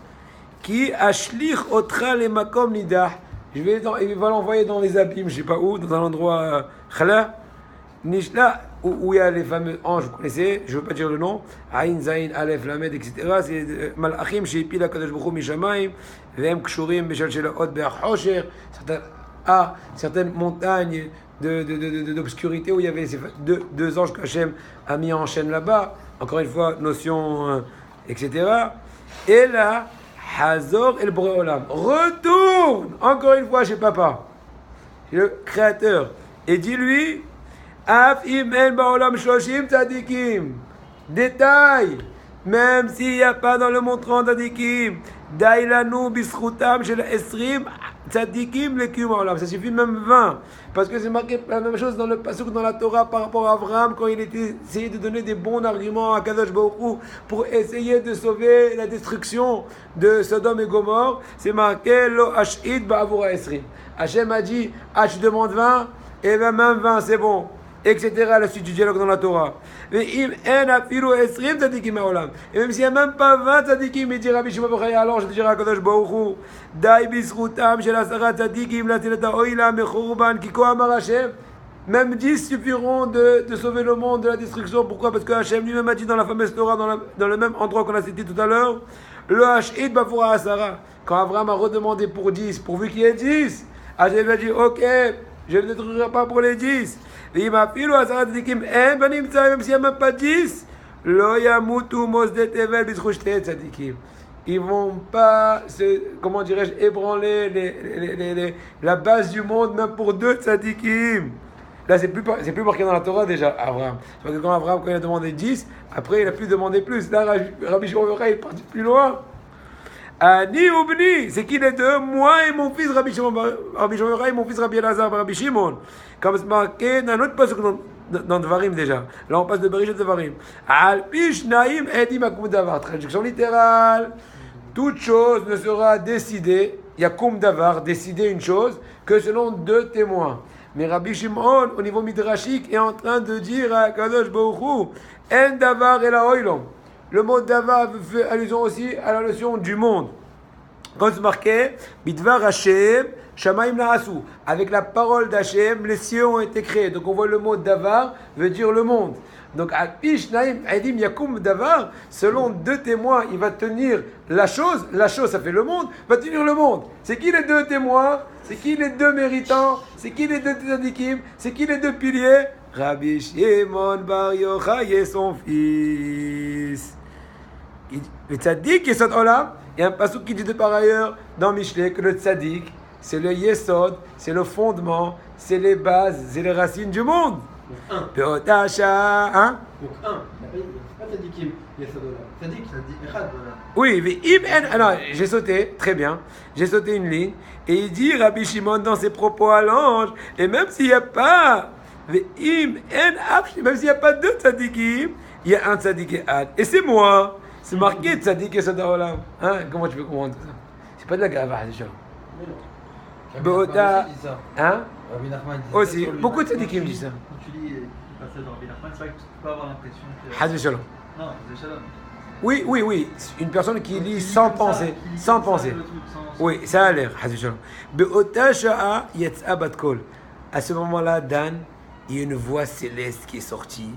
Qui ashlich otra le makom nidah. Il va l'envoyer dans les abîmes, je ne sais pas où, dans un endroit khala, nishla, où il y a les fameux anges, vous connaissez, je ne veux pas dire le nom, Aïn, Zayn, Aleph, Lamed, etc. C'est malachim, sheipil HaKadosh Baruch Hu mishamayim, ve'em kshurim beshalshelahot be'achosher, certaines montagnes d'obscurité où il y avait ces deux anges qu'Hachem a mis en chaîne là-bas, encore une fois, notion, etc. Et là, Hazor el Boré Olam, retourne encore une fois chez papa, le créateur, et dis-lui, Af im en ba'olam shloshim tzadikim, détail, même s'il n'y a pas dans le monde 30 tzadikim, dailanu bischoutam shel esrim tzadikim lekim ba'olam, ça suffit même 20, parce que c'est marqué la même chose dans le pasuk dans la Torah par rapport à Abraham quand il était essayé de donner des bons arguments à Kadosh Baruch Hu pour essayer de sauver la destruction de Sodome et Gomorrhe, c'est marqué lo ashid ba'avura esrim. Hachem a dit, tu demandes 20, et bien même 20 c'est bon, etc. La suite du dialogue dans la Torah. Et même s'il n'y a même pas 20 tzadikim, il dit Rabbi Shimon Bar Yochai, alors je te dirai à Kadosh Baruch Hu, Dai bisrutam shel 10 tzadikim latilata oila mechurban kiko amar Hashem. Même 10 suffiront de sauver le monde de la destruction. Pourquoi? Parce que Hashem lui-même a dit dans la fameuse Torah, dans le même endroit qu'on a cité tout à l'heure, le hashid bafura asara. Quand Abraham a redemandé pour 10, pourvu qu'il y ait 10, Hashem a dit ok, je ne détruirai pas pour les 10. Même s'il n'y a même pas 10, ils ne vont pas, comment dirais-je, ébranler la base du monde, même pour 2 tzadikim. Là, c'est plus marqué dans la Torah déjà, Abraham. Parce que quand Abraham, quand il a demandé 10, après il a pu demander plus. Là, Rabbi Shimon Bar Yochai est parti plus loin. Ani Ubni, c'est qui les deux? Moi et mon fils Rabbi Shimon Bar Yochai et mon fils Rabbi Elazar Rabbi Shimon. Comme c'est marqué dans un autre passage dans Devarim déjà. Là on passe de Bereshit Devarim. Al pish naim edim akum davar. Traduction littérale. Toute chose ne sera décidée, yakum davar, décider une chose, que selon 2 témoins. Mais Rabbi Shimon, au niveau midrashique, est en train de dire à Kadosh Baruch Hu, en davar el haoilom. Le mot davar fait allusion aussi à la notion du monde. Comme c'est marqué, bidvar Hashem, shamayim na'asu. Avec la parole d'Hachem, les cieux ont été créés. Donc on voit le mot davar veut dire le monde. Donc al-pish naim edim yakum davar, selon 2 témoins, il va tenir la chose ça fait le monde, va tenir le monde. C'est qui les 2 témoins? C'est qui les 2 méritants? C'est qui les 2 tzadikim? C'est qui les 2 piliers? Rabbi Shimon Bar Yochai et son fils. Le tzaddik Yesod Olam, il y a un passage qui dit de par ailleurs dans Mishlei que le tzaddik, c'est le Yesod, c'est le fondement, c'est les bases, c'est les racines du monde. Donc 1. Hein? Donc 1. tzadikim yesodola. Tzadik, echad, voilà. Oui, mais alors, j'ai sauté, très bien. J'ai sauté une ligne. Et il dit, Rabbi Shimon, dans ses propos à l'ange, et même s'il n'y a pas, même s'il n'y a pas deux tzadikim, il y a un tzadik et ad. Et c'est moi. C'est marqué tzadik et sodaolam. Hein? Comment tu peux comprendre tout ça? C'est pas de la gava, déjà. Rabbi Beota. Nachman aussi dit ça. Hein? Rabbi Nachman dit ça Aussi. sur lui. Beaucoup de tzadikim disent ça. Quand tu lis le passage dans Rabbi Nachman, c'est vrai que tu peux avoir l'impression que. Hazve shalom. Non, c'est Shalom. Oui. Une personne qui lit sans penser. Sans penser. Oui, ça a l'air. Hazve shalom. Beota sha'a yetza bat kol. À ce moment-là, Dan, il y a une voix céleste qui est sortie.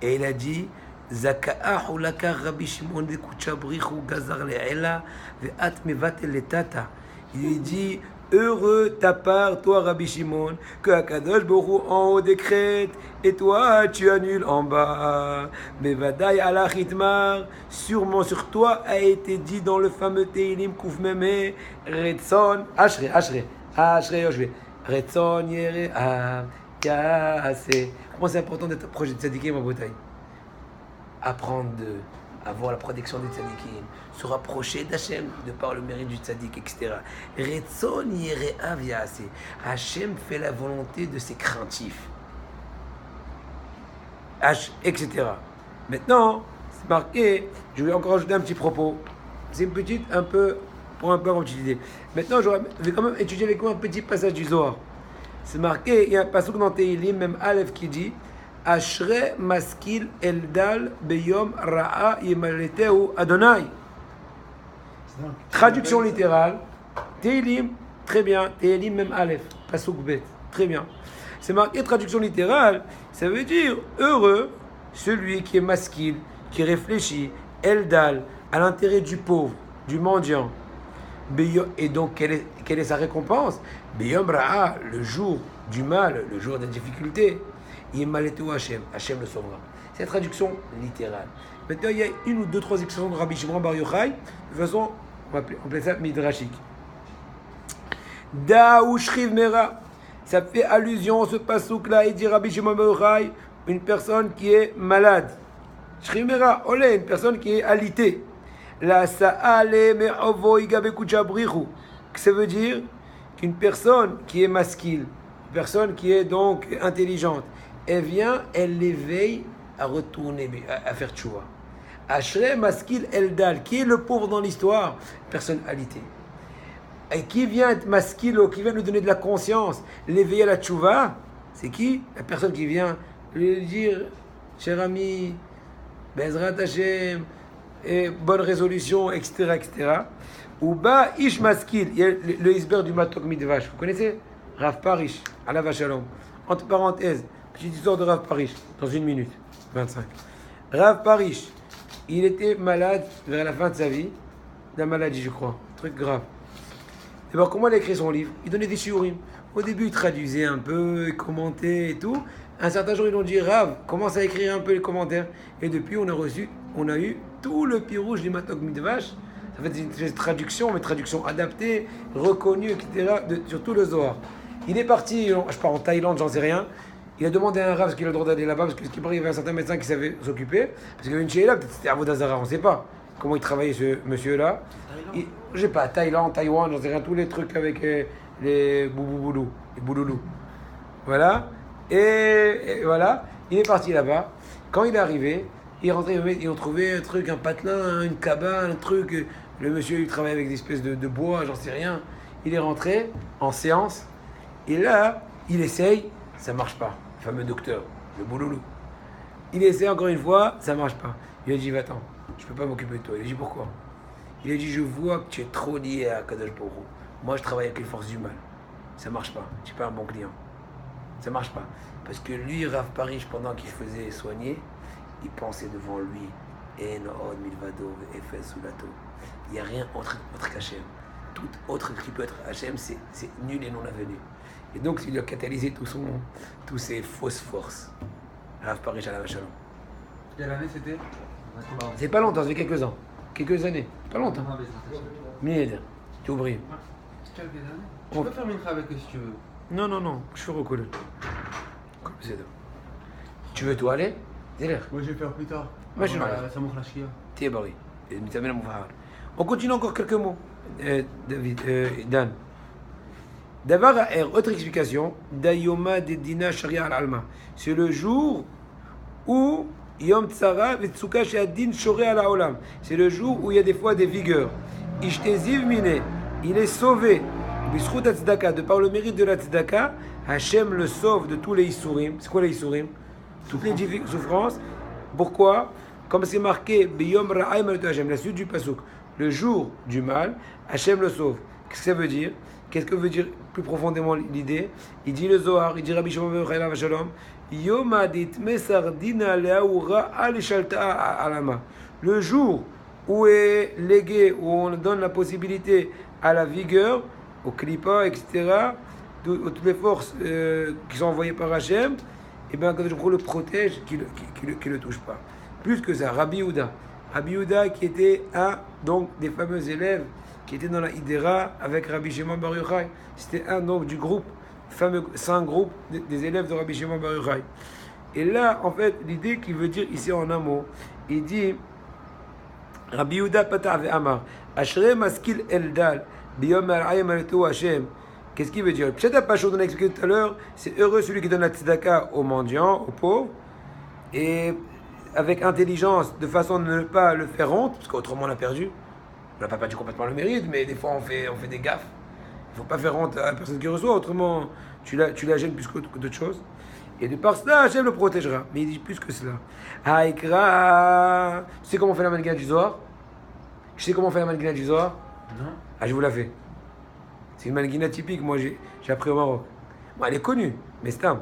Et il a dit, Zaka'a hulaka Rabbi Shimon de Kuchabrichu gazar le'ela ve'at mevatel letata. Il lui dit, heureux ta part, toi Rabbi Shimon, que Akadosh Baruch Hu en haut décrète, et toi tu annules en bas. Mais Vadaï alach itmar, sûrement sur toi a été dit dans le fameux Teilim Kuf Meme, Retson, Ashre, Yoshve, Retson Yere'am, Yase. Comment c'est important d'être proche de Tzadikim, ma bataille? Apprendre avoir la protection des tzadikim, se rapprocher d'Hachem de par le mérite du tzadik, etc. Retson Yere'av Yase. Hachem fait la volonté de ses craintifs. Etc. Maintenant, c'est marqué, je vais encore ajouter un petit propos. C'est une petite, pour un peu comme idée. Maintenant, je vais quand même étudier avec vous un petit passage du Zohar. C'est marqué, il y a un passage dans Teilim, même Aleph, qui dit Ashre maskil eldal beyom ra'a yimaleteu Adonai. Traduction littérale. Teilim, très bien. Teilim, même Aleph. Pasuk bet. Très bien. C'est marqué traduction littérale. Ça veut dire heureux celui qui est maskil, qui réfléchit, eldal, à l'intérêt du pauvre, du mendiant. Et donc, quelle est sa récompense? Beyom ra'a, le jour du mal, le jour des difficultés. Yemaletu Hachem, Hachem le sauvera. C'est la traduction littérale. Maintenant, il y a une ou deux, trois expressions de Rabbi Shimon Bar Yochai. De toute façon, on va appeler ça midrashique. Da ou shriv mera. Ça fait allusion, ce pasouk-là, il dit Rabbi Shimon Bar Yochai, une personne qui est malade. Shriv mera, olé, une personne qui est alitée. La sa'ale me'ovo igabe kuchabrichu. Ça veut dire qu'une personne qui est maskil, une personne qui est donc intelligente, elle vient, elle l'éveille à retourner, à faire tchouva. Ashre maskil eldal, qui est le pauvre dans l'histoire? Personne alitée. Et qui vient être maskil, qui vient nous donner de la conscience, l'éveiller à la tchouva? C'est qui? La personne qui vient lui dire, cher ami, Bezrat Hashem, et bonne résolution, etc., etc. Ou bas ish maskil, il y a le isber du Matok Midvash, vous connaissez? Rav Parish, Alav Shalom. Entre parenthèses, petite histoire de Rav Parish, dans 1 minute 25. Rav Parish, il était malade vers la fin de sa vie, d'un maladie, je crois, un truc grave. Et bien, comment il a écrit son livre? Il donnait des shiurim. Au début, il traduisait un peu, il commentait et tout. Un certain jour, ils ont dit Rav, commence à écrire un peu les commentaires. Et depuis, on a eu tout le pirouge du Matok Midvash. Ça fait une traduction, mais traduction adaptée, reconnue, etc., sur tout le Zohar. Il est parti, je pars en Thaïlande, j'en sais rien. Il a demandé à un Rav ce qu'il a le droit d'aller là-bas, parce qu'il paraît qu'il y avait un certain médecin qui savait s'occuper. Parce qu'il y avait une chéla, peut-être c'était Avodazara, on ne sait pas comment il travaillait ce monsieur-là. Je sais pas, Thaïlande, Taïwan, j'en sais rien, tous les trucs avec les boubouboulous, les bouloulous. Voilà. Et voilà, il est parti là-bas. Quand il est arrivé, il est rentré, ils ont trouvé un truc, un patelin, une cabane, un truc. Le monsieur, il travaille avec des espèces de bois, j'en sais rien. Il est rentré en séance. Et là, il essaye, ça marche pas. Le fameux docteur, le bouloulou. Il essaie encore une fois, ça marche pas. Il a dit, va-t'en, je peux pas m'occuper de toi. Il a dit, pourquoi? Il a dit, je vois que tu es trop lié à Kadosh Baruch Hu. Moi, je travaille avec les forces du mal. Ça marche pas. Tu n'es pas un bon client. Ça marche pas. Parce que lui, Rav Parish, pendant qu'il se faisait soigner, il pensait devant lui, En milvado, Efes Sulato. Il n'y a rien autre qu'Hachem. Tout autre qui peut être Hachem, c'est nul et non avenu. Et donc, il a catalysé tous ses fausses forces. Rav Parish à la Shalom. Quelle année c'était? C'est pas longtemps, ça fait quelques ans. Quelques années. Pas longtemps. Mied, tu ouvres. Quelques années. Tu peux faire mincha avec eux si tu veux. Non, je fais recoller. Tu veux toi aller? l'air. Moi, je vais faire plus tard. Moi, je vais Ah, ça m'ouvre la chia. T'es barré. On continue encore quelques mots, David, Dan. D'avoir autre explication, Dayoma de Dina Sharia al-Alma. C'est le jour où Yom Tsara Vetsuka Sheadin Shore al Olam. C'est le jour où il y a des fois des vigueurs. Ishteziv Mine, il est sauvé. Bisrout Tzedaka, de par le mérite de la Tzedaka, Hachem le sauve de tous les Isurim. C'est quoi les Isurim? Toutes les souffrances. Pourquoi? Comme c'est marqué, Biyom Ra'ay Malatu Hachem, la suite du pasuk. Le jour du mal, Hachem le sauve. Qu'est-ce que ça veut dire? Qu'est-ce que veut dire plus profondément l'idée? Il dit le Zohar, il dit Rabbi Shimon ben Yochai Shalom, Yom Adit Mesardina Leaoura Alishalta Alama. Le jour où est légué, où on donne la possibilité à la vigueur, au Klippa, etc., toutes les forces qui sont envoyées par Hachem, et bien quand je le protège, qu'il ne le touche pas. Plus que ça, Rabbi Yehuda qui était un donc des fameux élèves qui étaient dans la Hidera avec Rabbi Shimon bar Yochai. C'était un donc du groupe, fameux 5 groupes des élèves de Rabbi Shimon bar Yochai. Et là, en fait, l'idée qu'il veut dire ici en un mot, il dit Rabbi Yehuda Patah ve'amar Ashrei maskil eldal biyom al'ayim aletu Hashem. Qu'est-ce qu'il veut dire? Peut-être pas chose qu'on a expliqué tout à l'heure, c'est heureux celui qui donne la tzedaka aux mendiants, aux pauvres, et avec intelligence, de façon de ne pas le faire honte, parce qu'autrement on a perdu. On n'a pas perdu complètement le mérite, mais des fois on fait des gaffes. Il ne faut pas faire honte à la personne qui reçoit, autrement tu la gênes plus que d'autres choses. Et de par cela, Hachem le protégera. Mais il dit plus que cela. Haïkra. Tu sais comment on fait la manguina du Zohar? Tu sais comment on fait la manguina du Zohar? Non. Ah, je vous la fais. C'est une manguina typique, moi j'ai appris au Maroc. Bon, elle est connue, mais c'est un.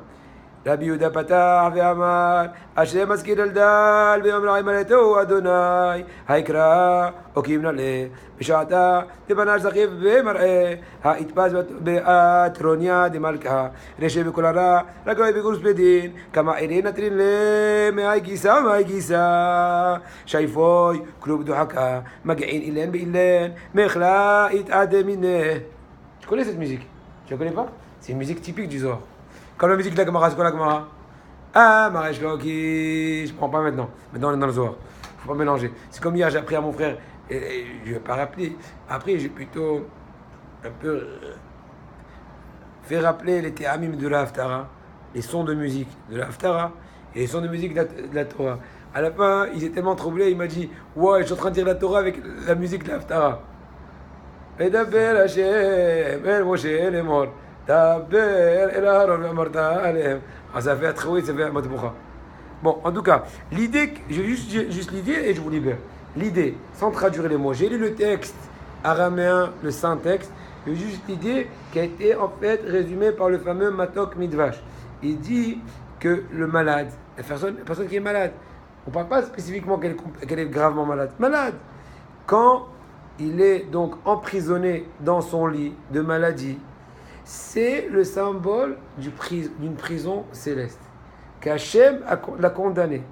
Rabbi Yehuda Patah ve'amar Hashem maskil eldal biyom al'ayim aletu Adonai haikra okim nale b'sha'ata tibanash zachiv b'mar'eh ha'itpaz be'atronia demalka reshe b'kol hara ragoy b'gurus bedin kama irin natrin le me'ay gisa shayfoy klub duhaka mag'in ilen be'ilen mechla it'adem mineh. Tu connais cette musique? Tu la connais pas? C'est une musique typique du Zohar. Comme la musique de la Gemara, c'est quoi la Gemara? Ah, Maresh Loki, je prends pas maintenant. Maintenant on est dans le Zohar. Faut pas mélanger. C'est comme hier, j'ai appris à mon frère, et je vais pas rappeler. Après, j'ai plutôt un peu fait rappeler les théamim de la Haftara, les sons de musique de la Haftara et les sons de musique de la Torah. À la fin, il est tellement troublé, il m'a dit ouais, je suis en train de dire la Torah avec la musique de la Haftara. Et d'abord, Hashem, El Moshe, El Mor. Ça fait atrouer, ça fait un matboucha. Bon, en tout cas, l'idée, je vais juste l'idée et je vous libère. L'idée, sans traduire les mots, j'ai lu le texte araméen, le saint texte, et juste l'idée qui a été en fait résumée par le fameux Matok Midvash. Il dit que le malade, la personne qui est malade, on ne parle pas spécifiquement qu'elle est gravement malade, quand il est donc emprisonné dans son lit de maladie, c'est le symbole d'une prison céleste, qu'Hachem l'a condamné.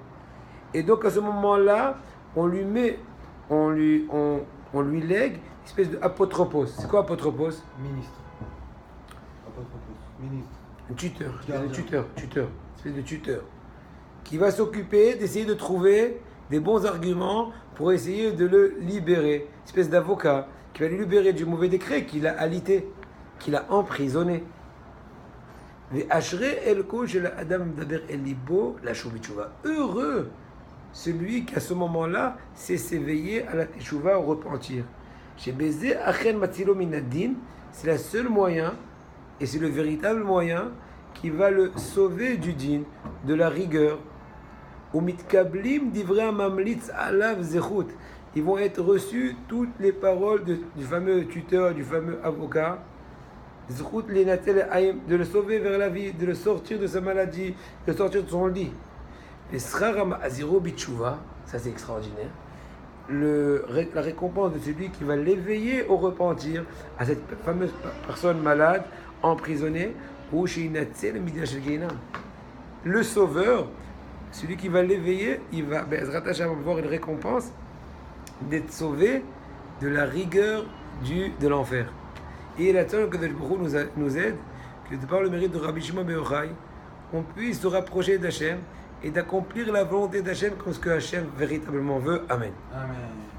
Et donc à ce moment-là, on lui lègue une espèce d'apotropos. C'est quoi apotropos? Ministre. Apotropos. Ministre. Un tuteur, une espèce de tuteur, qui va s'occuper d'essayer de trouver des bons arguments pour essayer de le libérer. Une espèce d'avocat qui va le libérer du mauvais décret qu'il a alité, qu'il a emprisonné. Heureux celui qui à ce moment-là sait s'éveiller à la teshuva, au repentir. C'est le seul moyen et c'est le véritable moyen qui va le sauver du din, de la rigueur. Ils vont être reçus toutes les paroles du fameux tuteur, du fameux avocat, de le sauver vers la vie, de le sortir de sa maladie, de le sortir de son lit. Et ça c'est extraordinaire. La récompense de celui qui va l'éveiller au repentir, à cette fameuse personne malade, emprisonnée, le sauveur, celui qui va l'éveiller, il va avoir une récompense d'être sauvé de la rigueur de l'enfer. Et là-dessus, que nous aide, que de par le mérite de Rabbi Shimon ben Yochai, on puisse se rapprocher d'Hachem et d'accomplir la volonté d'Hachem comme ce que Hachem véritablement veut. Amen. Amen.